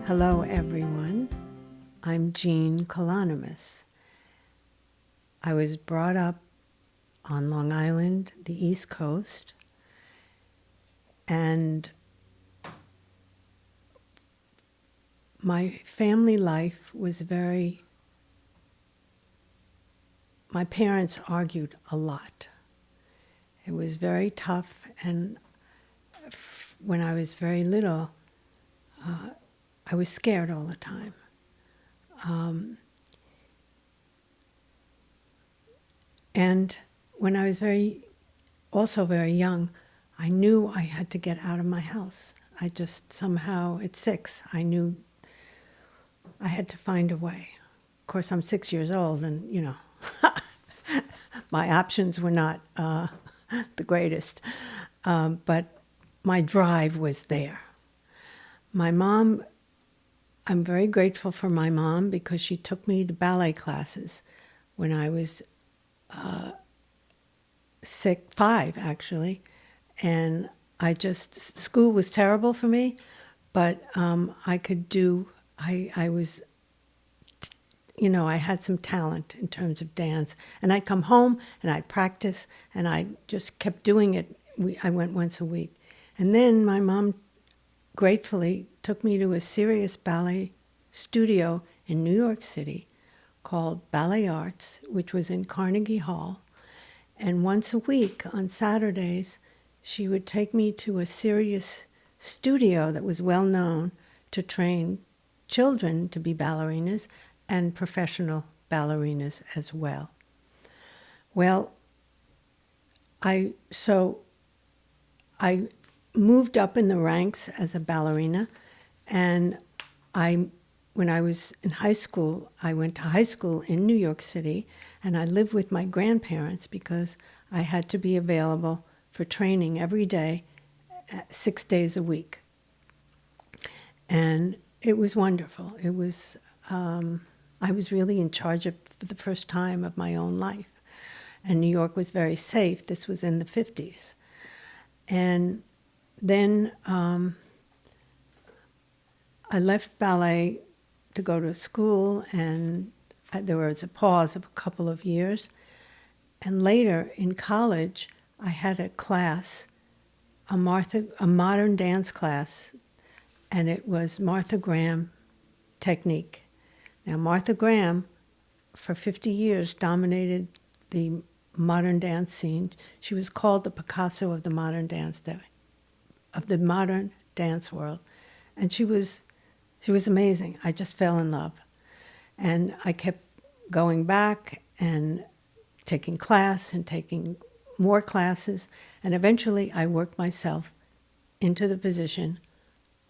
Hello, everyone. I'm Jean Colonomos. I was brought up on Long Island, the East Coast, and my family life was my parents argued a lot. It was very tough, and when I was very little, I was scared all the time. And when I was also very young, I knew I had to get out of my house. I just somehow, at 6, I knew I had to find a way. Of course, I'm 6 years old, and, my options were not the greatest. But my drive was there. My mom, I'm very grateful for my mom because she took me to ballet classes when I was 5, actually. And school was terrible for me, but I had some talent in terms of dance. And I'd come home and I'd practice, and I just kept doing it. I went once a week. And then my mom gratefully took me to a serious ballet studio in New York City called Ballet Arts, which was in Carnegie Hall. And once a week on Saturdays, she would take me to a serious studio that was well known to train children to be ballerinas and professional ballerinas as well. Well, I moved up in the ranks as a ballerina, and when I was in high school, I went to high school in New York City, and I lived with my grandparents because I had to be available for training every day, 6 days a week. And it was wonderful. It was, I was really in charge for the first time of my own life. And New York was very safe. This was in the 50s. And then I left ballet to go to school, and there was a pause of a couple of years. And later in college, I had a class, a modern dance class, and it was Martha Graham technique. Now, Martha Graham, for 50 years, dominated the modern dance scene. She was called the Picasso of the modern dance world, and she was amazing. I just fell in love, and I kept going back and taking class and taking more classes, and eventually I worked myself into the position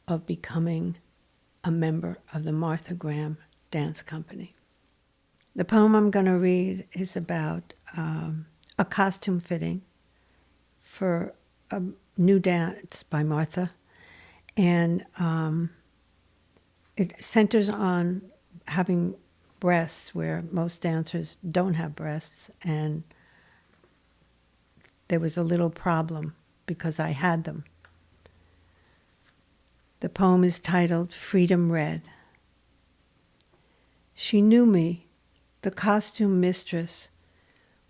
of becoming a member of the Martha Graham Dance Company. The poem I'm going to read is about a costume fitting for a new dance by Martha, and it centers on having breasts where most dancers don't have breasts, and there was a little problem because I had them. The poem is titled Freedom Red. She knew me, the costume mistress,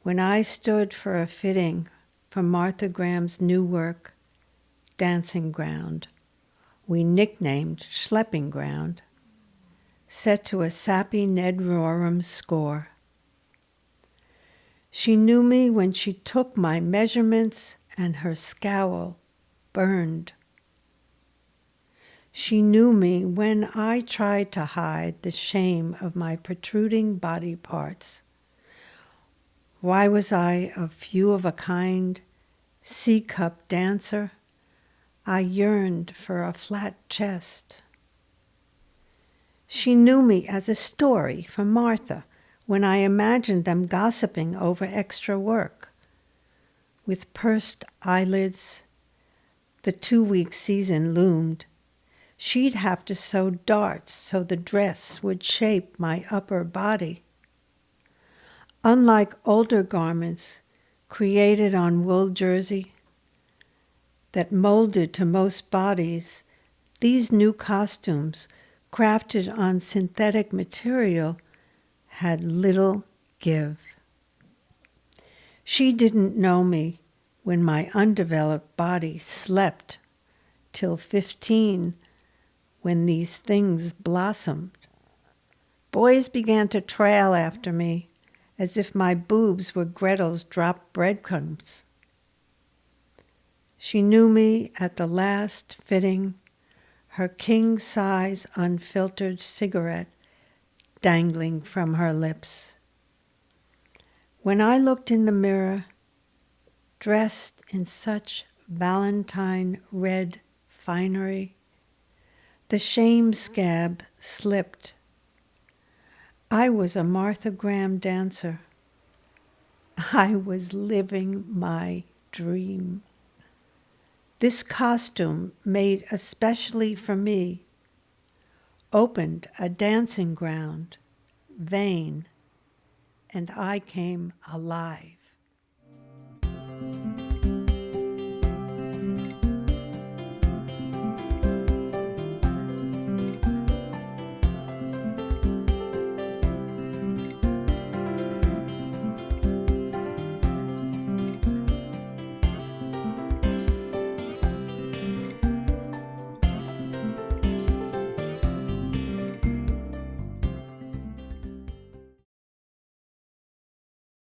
when I stood for a fitting for Martha Graham's new work, Dancing Ground, we nicknamed Schlepping Ground, set to a sappy Ned Rorem score. She knew me when she took my measurements and her scowl burned. She knew me when I tried to hide the shame of my protruding body parts. Why was I a few of a kind, C-cup dancer? I yearned for a flat chest. She knew me as a story from Martha when I imagined them gossiping over extra work. With pursed eyelids, the 2-week season loomed. She'd have to sew darts so the dress would shape my upper body. Unlike older garments created on wool jersey that molded to most bodies, these new costumes crafted on synthetic material, had little give. She didn't know me when my undeveloped body slept till 15, when these things blossomed. Boys began to trail after me as if my boobs were Gretel's dropped breadcrumbs. She knew me at the last fitting, her king-size unfiltered cigarette dangling from her lips. When I looked in the mirror, dressed in such valentine red finery, the shame scab slipped. I was a Martha Graham dancer. I was living my dream. This costume, made especially for me, opened a dancing ground, vain, and I came alive.